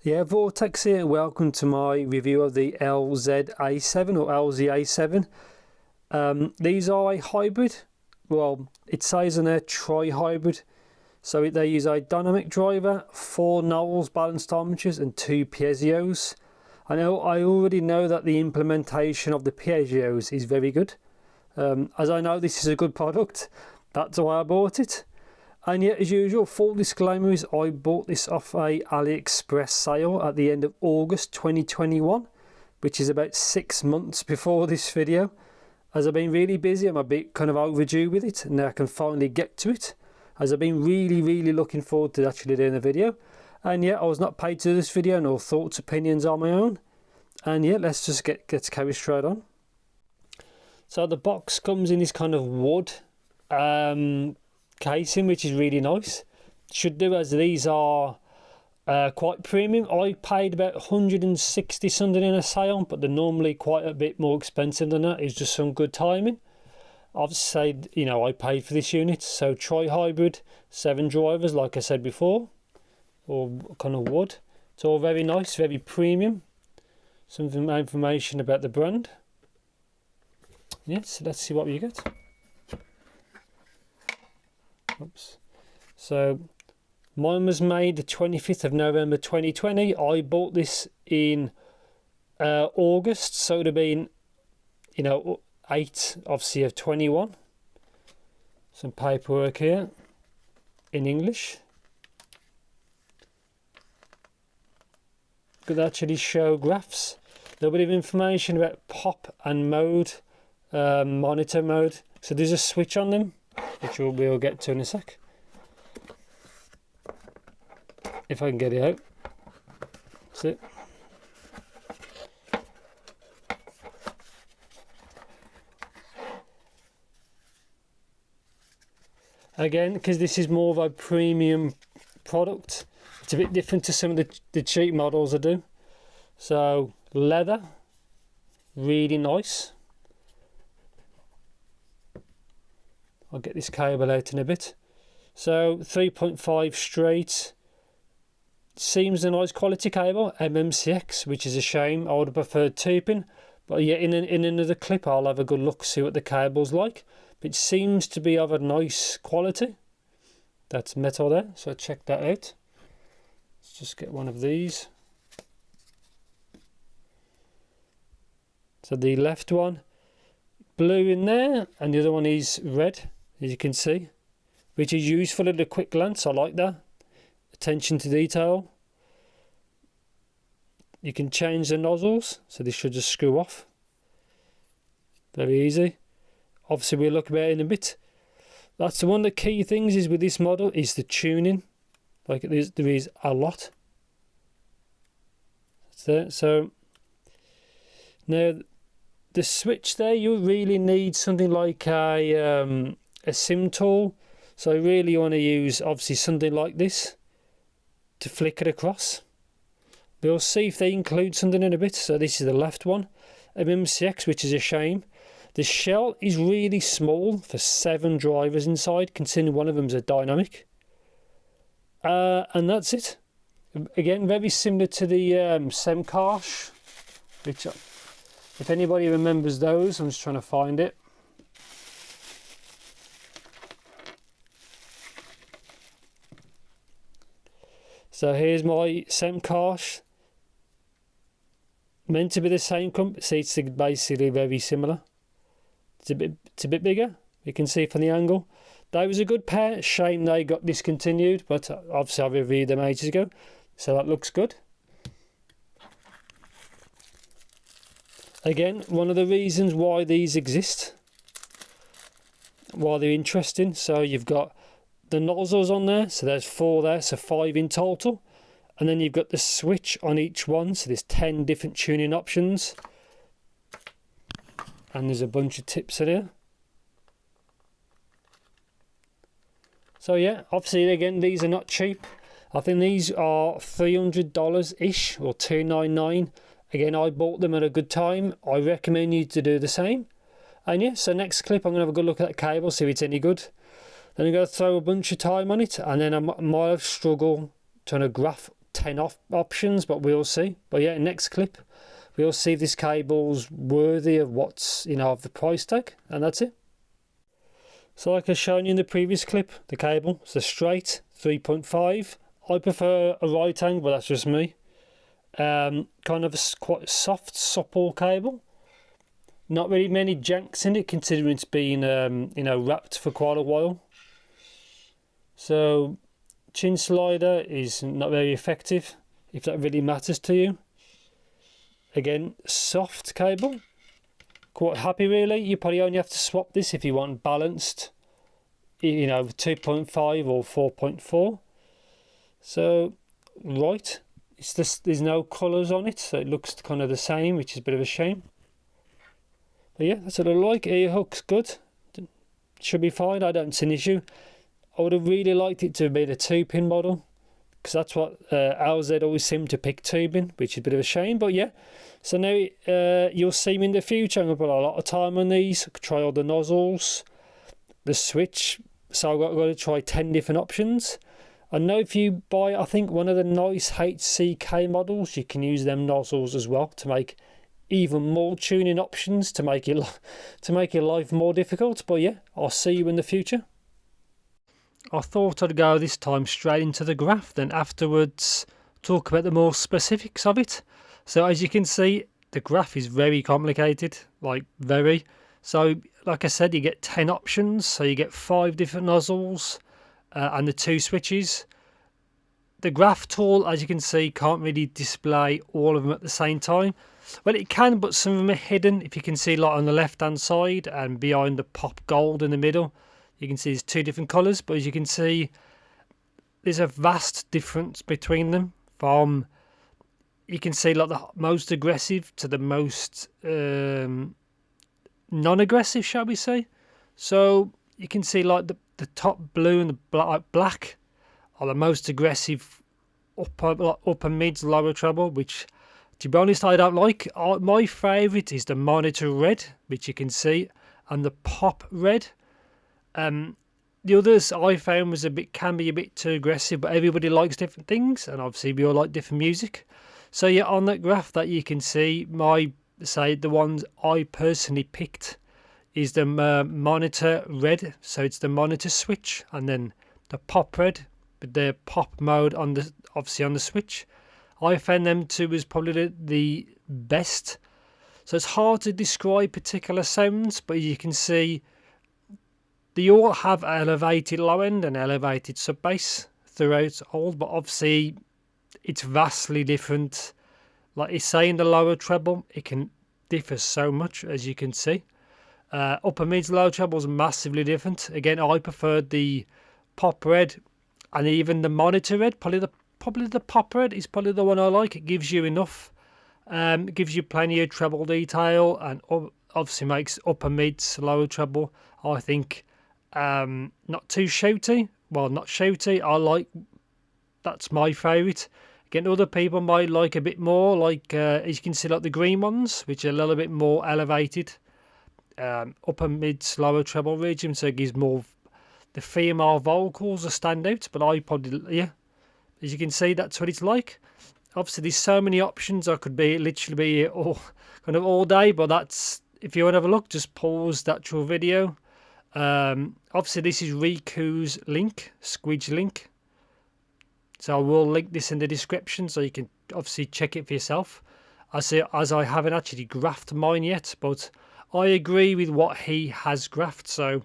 Yeah, Vortex here. Welcome to my review of the LZA7 or LZA7. These are a hybrid. Well, it says on there tri-hybrid. So they use a dynamic driver, 4 Knowles balanced armatures and 2 Piezos. I already know that the implementation of the Piezos is very good. As I know this is a good product, that's why I bought it. And yet, as usual, full disclaimer is I bought this off a AliExpress sale at the end of August 2021, which is about 6 months before this video. As I've been really busy, I'm a bit kind of overdue with it, and now I can finally get to it. As I've been really looking forward to actually doing the video. And yet, I was not paid to do this video, nor thoughts, opinions on my own. And yeah, let's just get carried straight on. So the box comes in this kind of wood casing, which is really nice. Should do, as these are quite premium. I paid about 160 something in a sale, but they're normally quite a bit more expensive than that. It's just some good timing. I've said, you know, I paid for this unit. So tri-hybrid, 7 drivers, like I said before, or kind of wood. It's all very nice, very premium. Some information about the brand. Yes, let's see what we get. Oops. So mine was made the 25th of November 2020. I bought this in August, so it would have been, you know, 8 obviously of 21. Some paperwork here in English. Could actually show graphs. A little bit of information about pop and mode, monitor mode. So there's a switch on them, which we'll get to in a sec. If I can get it out. That's it. Again, because this is more of a premium product, it's a bit different to some of the cheap models I do. So leather, really nice. I'll get this cable out in a bit. So 3.5 straight. Seems a nice quality cable, MMCX, which is a shame. I would have preferred 2-pin, but yeah, in another clip I'll have a good look, see what the cable's like. But it seems to be of a nice quality. That's metal there, so check that out. Let's just get one of these. So the left one, blue in there, and the other one is red, as you can see, which is useful at a quick glance. I like that. Attention to detail. You can change the nozzles, so this should just screw off. Very easy. Obviously we'll look about it in a bit. That's one of the key things is with this model is the tuning. Like there is a lot. That's there. So now the switch there, you really need something like a sim tool. So really you want to use obviously something like this to flick it across. We'll see if they include something in a bit. So this is the left one, MMCX, which is a shame. The shell is really small for 7 drivers inside, considering one of them is a dynamic. And that's it. Again, very similar to the Semkarsh, which if anybody remembers those, I'm just trying to find it. So here's my Semkarsh. Meant to be the same company. See, it's basically very similar. It's a bit bigger. You can see from the angle. That was a good pair. Shame they got discontinued, but obviously I reviewed them ages ago. So that looks good. Again, one of the reasons why these exist, why they're interesting. So you've got the nozzles on there, so there's 4 there, so 5 in total. And then you've got the switch on each one, so there's 10 different tuning options. And there's a bunch of tips in here. So yeah, obviously again, these are not cheap. I think these are $300-ish or $299. Again, I bought them at a good time. I recommend you to do the same. And yeah, so next clip I'm going to have a good look at the cable, see if it's any good. Then I'm going to throw a bunch of time on it, and then I might have struggled trying to graph 10 options, but we'll see. But yeah, next clip, we'll see if this cable's worthy of what's, you know, of the price tag, and that's it. So like I've shown you in the previous clip, the cable is a straight 3.5. I prefer a right angle, but that's just me. Kind of a quite soft, supple cable. Not really many janks in it, considering it's been you know, wrapped for quite a while. So chin slider is not very effective, if that really matters to you. Again, soft cable. Quite happy really. You probably only have to swap this if you want balanced, you know, 2.5 or 4.4. So right, it's just, there's no colours on it, so it looks kind of the same, which is a bit of a shame. But yeah, that's what I like. Ear hook's good, should be fine. I don't see an issue. I would have really liked it to have been a 2-pin model, because that's what LZ always seemed to pick 2-pin, which is a bit of a shame. But yeah, so now you'll see me in the future. I'm going to put a lot of time on these, try all the nozzles, the switch. So I've got to try 10 different options. I know if you buy, I think, one of the nice HCK models, you can use them nozzles as well to make even more tuning options to make your life more difficult. But yeah, I'll see you in the future. I thought I'd go this time straight into the graph, then afterwards talk about the more specifics of it. So as you can see, the graph is very complicated, like very. So like I said, you get 10 options, so you get 5 different nozzles and the 2 switches. The graph tool, as you can see, can't really display all of them at the same time. Well, it can, but some of them are hidden. If you can see, like on the left hand side and behind the pop gold in the middle, you can see there's 2 different colours. But as you can see, there's a vast difference between them. From, you can see, like the most aggressive to the most non-aggressive, shall we say. So you can see like the top blue and the black are the most aggressive upper mids, lower treble, which, to be honest, I don't like. My favourite is the monitor red, which you can see, and the pop red. The others I found can be a bit too aggressive, but everybody likes different things, and obviously we all like different music. So yeah, on that graph that you can see, the ones I personally picked is the monitor red, so it's the monitor switch, and then the pop red with the pop mode on the switch. I found them two as probably the best. So it's hard to describe particular sounds, but you can see they all have elevated low end and elevated sub bass throughout all, but obviously it's vastly different. Like you say, in the lower treble, it can differ so much, as you can see. Upper mids, low treble is massively different. Again, I preferred the pop red and even the monitor red. Probably the pop red is probably the one I like. It gives you enough, gives you plenty of treble detail, and obviously makes upper mids, lower treble, I think, not too shouty. Well, not shouty. That's my favourite. Again, other people might like a bit more, like as you can see, like the green ones, which are a little bit more elevated, upper mids, lower treble region, so it gives more, the female vocals are standout. But I probably, yeah, as you can see, that's what it's like. Obviously there's so many options. I could literally be here all day, but that's, if you want to have a look, just pause the actual video. Obviously this is Riku's link, Squidge link, so I will link this in the description, so you can obviously check it for yourself. As I haven't actually graphed mine yet, but I agree with what he has graphed, so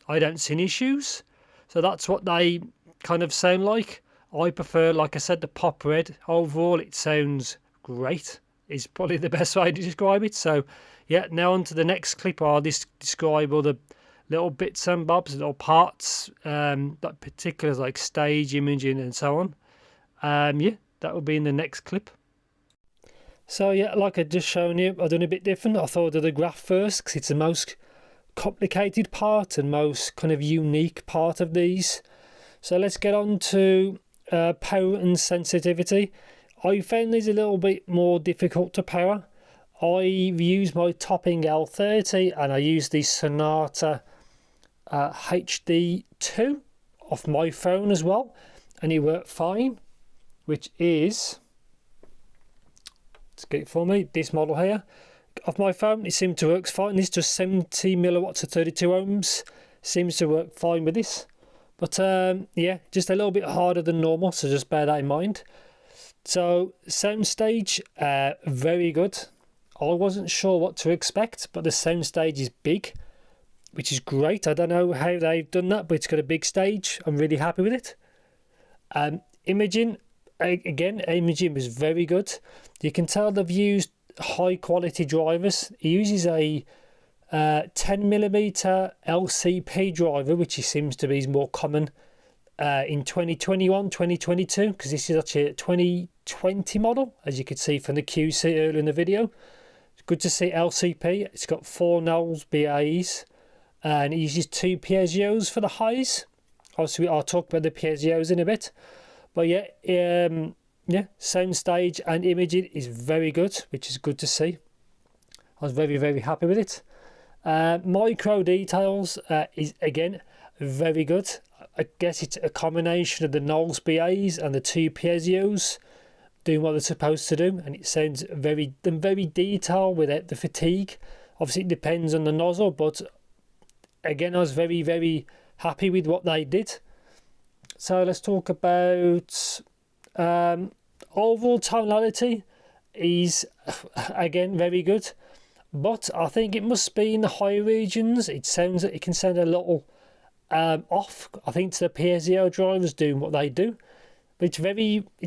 I don't see any issues. So that's what they kind of sound like. I prefer, like I said, the pop red. Overall, it sounds great. Is probably the best way to describe it. So yeah, now on to the next clip. I'll describe all the little bits and bobs, little parts, like particulars like stage imaging and so on. Yeah, that will be in the next clip. So yeah, like I just shown you, I've done a bit different. I thought of the graph first because it's the most complicated part and most kind of unique part of these. So let's get on to power and sensitivity. I found these a little bit more difficult to power. I've used my topping L30 and I used the Sonata HD2 off my phone as well, and it worked fine. which is, let's get it for me, this model here. Of my phone, it seems to work fine. This does 70 milliwatts to 32 ohms. Seems to work fine with this. But yeah, just a little bit harder than normal, so just bear that in mind. So Soundstage, very good. I wasn't sure what to expect, but the Soundstage is big, which is great. I don't know how they've done that, but it's got a big stage. I'm really happy with it. Imaging, again, imaging was very good. You can tell they've used high quality drivers. It uses a 10mm LCP driver, which seems to be more common in 2021, 2022, because this is actually a 2020 model, as you could see from the QC earlier in the video. It's good to see LCP. It's got 4 Knowles BAEs, and it uses 2 Piezos for the highs. Obviously, I'll talk about the Piezos in a bit. But yeah, Soundstage and imaging is very good, which is good to see. I was very, very happy with it. Micro details is, again, very good. I guess it's a combination of the Knowles BAs and the 2 Piezos doing what they're supposed to do, and it sounds very detailed without the fatigue. Obviously, it depends on the nozzle, but again, I was very, very happy with what they did. So let's talk about overall tonality is, again, very good. But I think it must be in the high regions. It can sound a little off. I think it's the Piezo drivers doing what they do. But it's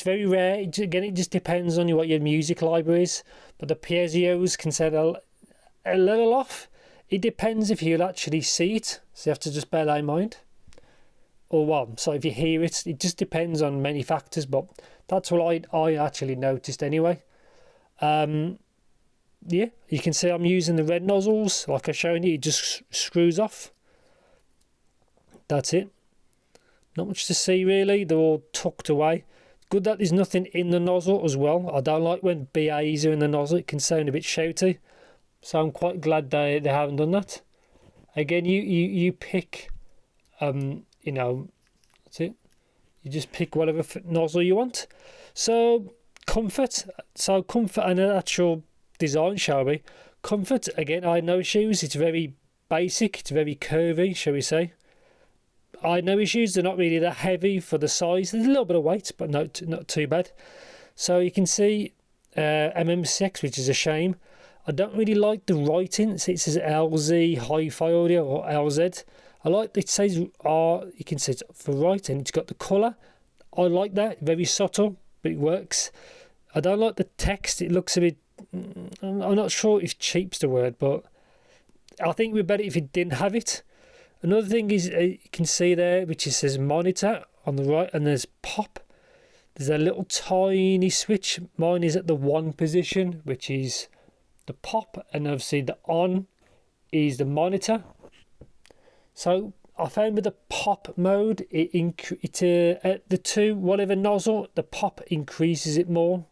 very rare. Again, it just depends on what your music library is. But the Piezos can sound a little off. It depends if you'll actually see it. So you have to just bear that in mind. Or well, so if you hear it, it just depends on many factors. But that's what I actually noticed anyway. Yeah, you can see I'm using the red nozzles, like I've shown you. It just screws off. That's it. Not much to see really. They're all tucked away. Good that there's nothing in the nozzle as well. I don't like when BAs are in the nozzle. It can sound a bit shouty. So I'm quite glad they haven't done that. Again, you pick, you know, that's it. You just pick whatever nozzle you want. So comfort. So comfort and an actual design, shall we? Comfort, again, I had no issues. It's very basic. It's very curvy, shall we say. I had no issues. They're not really that heavy for the size. There's a little bit of weight, but not too bad. So you can see MMCX, which is a shame. I don't really like the writing. It says LZ Hi-Fi Audio or LZ. I like that it says R. You can see it's for right, and it's got the colour. I like that. Very subtle, but it works. I don't like the text. It looks a bit. I'm not sure if cheap's the word, but I think it'd be better if it didn't have it. Another thing is you can see there, which says monitor on the right, and there's pop. There's a little tiny switch. Mine is at the 1 position, which is the pop, and obviously the on is the monitor. So I found with the pop mode, it at the 2 whatever nozzle, the pop increases it more.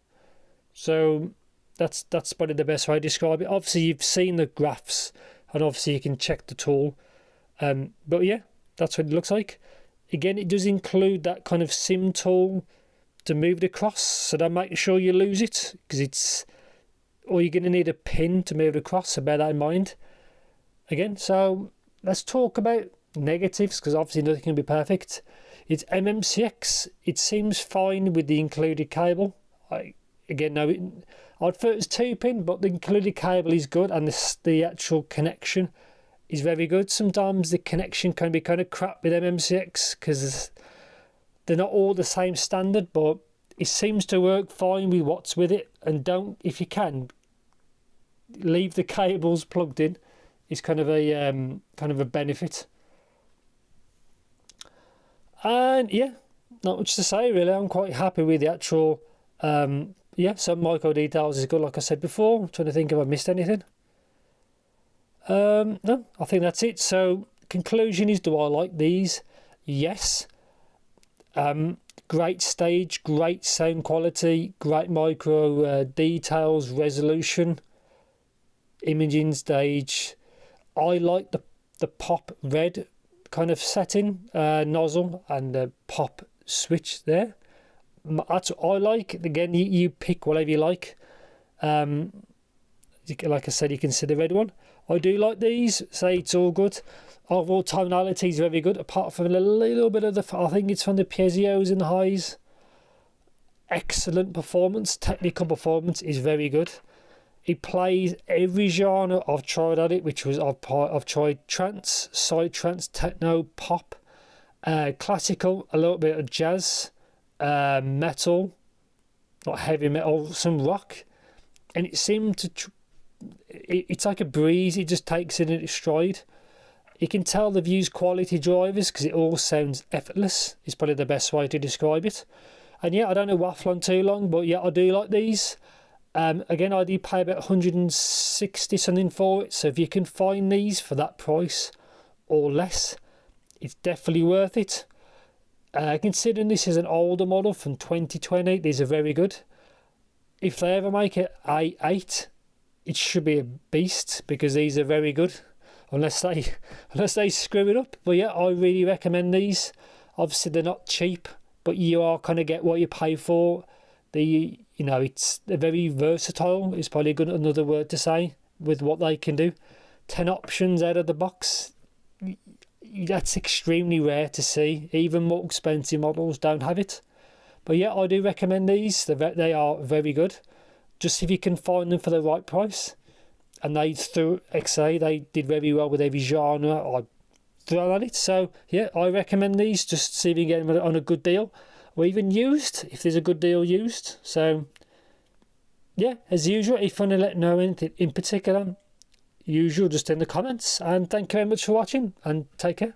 So that's probably the best way to describe it. Obviously, you've seen the graphs, and obviously you can check the tool. But yeah, that's what it looks like. Again, it does include that kind of sim tool to move it across, so don't make sure you lose it, because or you're going to need a pin to move it across, so bear that in mind. Again, so let's talk about negatives, because obviously nothing can be perfect. It's MMCX. It seems fine with the included cable. I'd thought it was 2-pin, but the included cable is good, and the actual connection is very good. Sometimes the connection can be kind of crap with MMCX because they're not all the same standard, but it seems to work fine with what's with it. And if you can, leave the cables plugged in. It's kind of a benefit. And yeah, not much to say really. I'm quite happy with the actual. Some micro details is good, like I said before. I'm trying to think if I missed anything. No, I think that's it. So conclusion is, do I like these? Yes. Great stage, great sound quality, great micro details, resolution, imaging stage. I like the pop red kind of setting, nozzle and the pop switch there. That's what I like. Again, you pick whatever you like. Like I said, you can see the red one. I do like these. Say it's all good. Overall tonality is very good, apart from a little bit of I think it's from the Piezos in the highs. Excellent performance. Technical performance is very good. It plays every genre I've tried at it, which was I've tried trance, side trance, techno, pop, classical, a little bit of jazz, metal, not heavy metal, some rock, and it seemed to. It's like a breeze. It just takes it in its stride. You can tell they've used quality drivers because it all sounds effortless. Is probably the best way to describe it. And yeah, I don't know waffle on too long, but yeah, I do like these. Again, I did pay about 160 something for it. So if you can find these for that price or less, it's definitely worth it. Considering this is an older model from 2020, these are very good. If they ever make it A8, it should be a beast because these are very good. Unless they screw it up. But yeah, I really recommend these. Obviously they're not cheap, but you are kind of get what you pay for. They're very versatile. Is probably another word to say with what they can do. 10 options out of the box. That's extremely rare to see. Even more expensive models don't have it. But yeah, I do recommend these. They are very good. Just if you can find them for the right price. And they did very well with every genre I throw at it. So yeah, I recommend these. Just see if you can get them on a good deal, or even used if there's a good deal used. So yeah, as usual, if you want to let know anything in particular, usual, just in the comments. And thank you very much for watching, and take care.